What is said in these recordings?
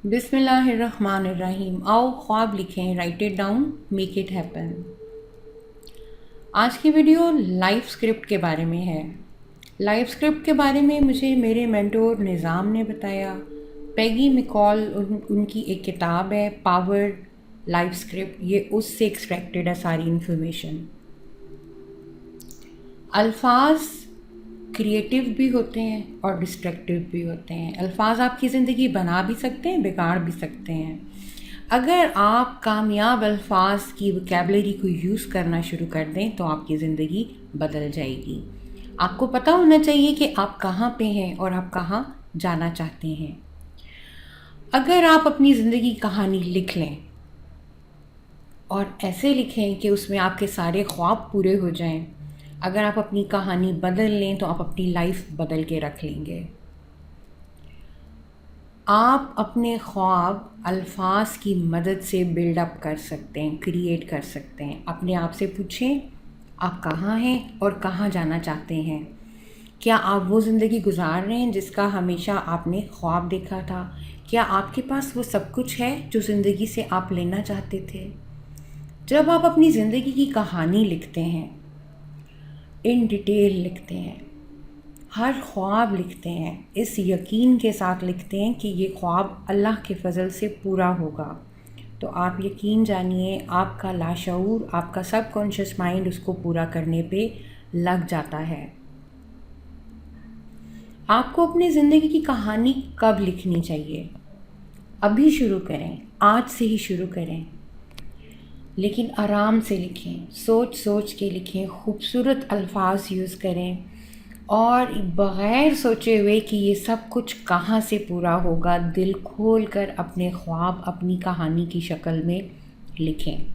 बिस्मिल्लाहिर्रहमानिर्रहीम। आओ ख्वाब लिखें, right it down, make it happen. आज की वीडियो लाइफ स्क्रिप्ट के बारे में है। लाइफ स्क्रिप्ट के बारे में मुझे मेरे मेंटोर निज़ाम ने बताया। पैगी मिकॉल उनकी एक किताब है पावर लाइफ स्क्रिप्ट, ये उससे एक्सट्रैक्टेड है सारी इन्फॉर्मेशन। अल्फाज क्रिएटिव भी होते हैं और डिस्ट्रक्टिव भी होते हैं। अल्फाज आपकी ज़िंदगी बना भी सकते हैं, बिगाड़ भी सकते हैं। अगर आप कामयाब अल्फाज की वोकैबुलरी को यूज़ करना शुरू कर दें तो आपकी ज़िंदगी बदल जाएगी। आपको पता होना चाहिए कि आप कहाँ पे हैं और आप कहाँ जाना चाहते हैं। अगर आप अपनी ज़िंदगी की कहानी लिख लें और ऐसे लिखें कि उसमें आपके सारे ख्वाब पूरे हो जाएं, अगर आप अपनी कहानी बदल लें तो आप अपनी लाइफ बदल के रख लेंगे। आप अपने ख्वाब अल्फाज की मदद से बिल्डअप कर सकते हैं, क्रिएट कर सकते हैं। अपने आप से पूछें आप कहाँ हैं और कहाँ जाना चाहते हैं। क्या आप वो ज़िंदगी गुजार रहे हैं जिसका हमेशा आपने ख्वाब देखा था? क्या आपके पास वो सब कुछ है जो ज़िंदगी से आप लेना चाहते थे? जब आप अपनी ज़िंदगी की कहानी लिखते हैं, इन डिटेल लिखते हैं, हर ख्वाब लिखते हैं, इस यकीन के साथ लिखते हैं कि ये ख्वाब अल्लाह के फ़ज़ल से पूरा होगा, तो आप यकीन जानिए आपका लाशऊर, आपका सबकॉन्शियस माइंड उसको पूरा करने पे लग जाता है। आपको अपनी ज़िंदगी की कहानी कब लिखनी चाहिए? अभी शुरू करें, आज से ही शुरू करें, लेकिन आराम से लिखें, सोच सोच के लिखें, खूबसूरत अल्फाज यूज़ करें और बग़ैर सोचे हुए कि ये सब कुछ कहाँ से पूरा होगा, दिल खोल कर अपने ख्वाब अपनी कहानी की शक्ल में लिखें।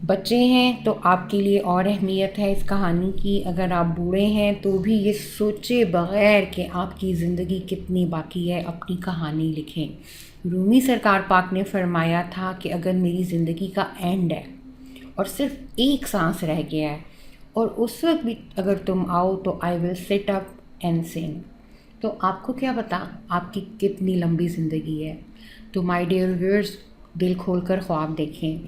बच्चे हैं तो आपके लिए और अहमियत है इस कहानी की। अगर आप बूढ़े हैं तो भी ये सोचे बग़ैर कि आपकी ज़िंदगी कितनी बाकी है, अपनी कहानी लिखें। रूमी सरकार पाक ने फरमाया था कि अगर मेरी ज़िंदगी का एंड है और सिर्फ एक सांस रह गया है और उस वक्त भी अगर तुम आओ तो I will sit up and सिंग। तो आपको क्या पता आपकी कितनी लंबी ज़िंदगी है। तो माय डियर व्यूअर्स, दिल खोल कर ख्वाब देखें।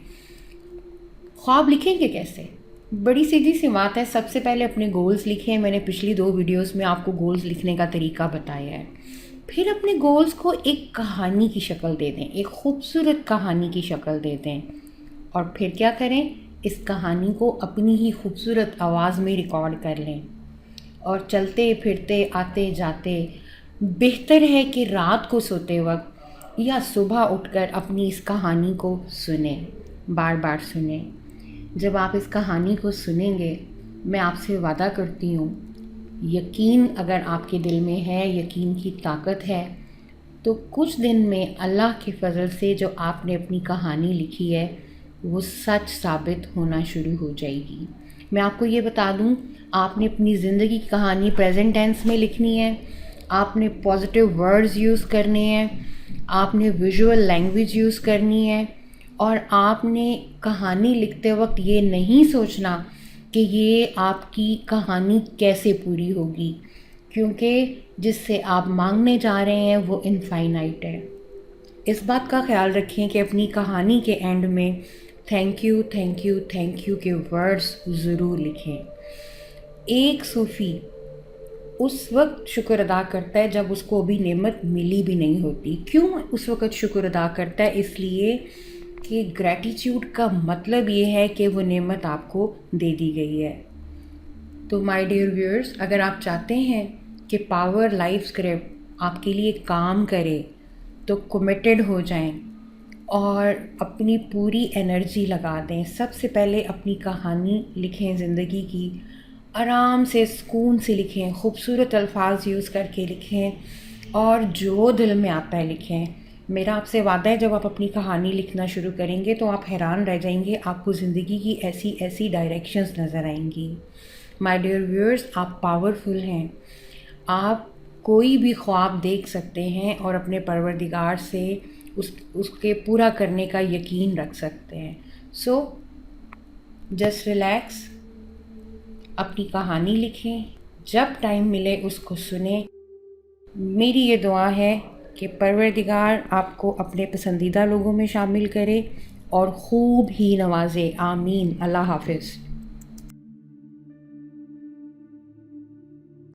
ख्वाब लिखेंगे कैसे? बड़ी सीधी सी बात है। सबसे पहले अपने गोल्स लिखें। मैंने पिछली 2 वीडियोस में आपको गोल्स लिखने का तरीका बताया है। फिर अपने गोल्स को एक कहानी की शक्ल दे दें, एक खूबसूरत कहानी की शक्ल दे दें। और फिर क्या करें, इस कहानी को अपनी ही खूबसूरत आवाज़ में रिकॉर्ड कर लें और चलते फिरते आते जाते बेहतर है कि रात को सोते वक्त या सुबह उठकर अपनी इस कहानी को सुने, बार बार सुने। जब आप इस कहानी को सुनेंगे, मैं आपसे वादा करती हूँ, यकीन अगर आपके दिल में है, यकीन की ताकत है, तो कुछ दिन में अल्लाह के फ़ज़ल से जो आपने अपनी कहानी लिखी है वो सच साबित होना शुरू हो जाएगी। मैं आपको ये बता दूँ, आपने अपनी ज़िंदगी की कहानी प्रेजेंट टेंस में लिखनी है, आपने पॉजिटिव वर्ड्स यूज़ करने हैं, आपने विजुअल लैंग्वेज यूज़ करनी है और आपने कहानी लिखते वक्त ये नहीं सोचना कि ये आपकी कहानी कैसे पूरी होगी, क्योंकि जिससे आप मांगने जा रहे हैं वो इनफाइनाइट है। इस बात का ख्याल रखें कि अपनी कहानी के एंड में thank you thank you thank you के वर्ड्स ज़रूर लिखें। एक सूफ़ी उस वक्त शुक्र अदा करता है जब उसको अभी नेमत मिली भी नहीं होती। क्यों उस वक्त शुक्र अदा करता है? इसलिए कि ग्रैटिट्यूड का मतलब ये है कि वो नेमत आपको दे दी गई है। तो माय डियर व्यूअर्स, अगर आप चाहते हैं कि पावर लाइफ स्क्रिप्ट आपके लिए काम करे तो कमिटेड हो जाएं और अपनी पूरी एनर्जी लगा दें। सबसे पहले अपनी कहानी लिखें, ज़िंदगी की आराम से सुकून से लिखें, खूबसूरत अल्फाज यूज़ करके लिखें और जो दिल में आता है लिखें। मेरा आपसे वादा है, जब आप अपनी कहानी लिखना शुरू करेंगे तो आप हैरान रह जाएंगे, आपको ज़िंदगी की ऐसी ऐसी डायरेक्शंस नज़र आएंगी। माय डियर व्यूअर्स, आप पावरफुल हैं। आप कोई भी ख्वाब देख सकते हैं और अपने परवरदिगार से उसके पूरा करने का यकीन रख सकते हैं। सो जस्ट रिलैक्स, अपनी कहानी लिखें, जब टाइम मिले उसको सुने। मेरी ये दुआ है کہ پروردگار آپ کو اپنے پسندیدہ لوگوں میں شامل کرے اور خوب ہی نوازے. آمین. اللہ حافظ.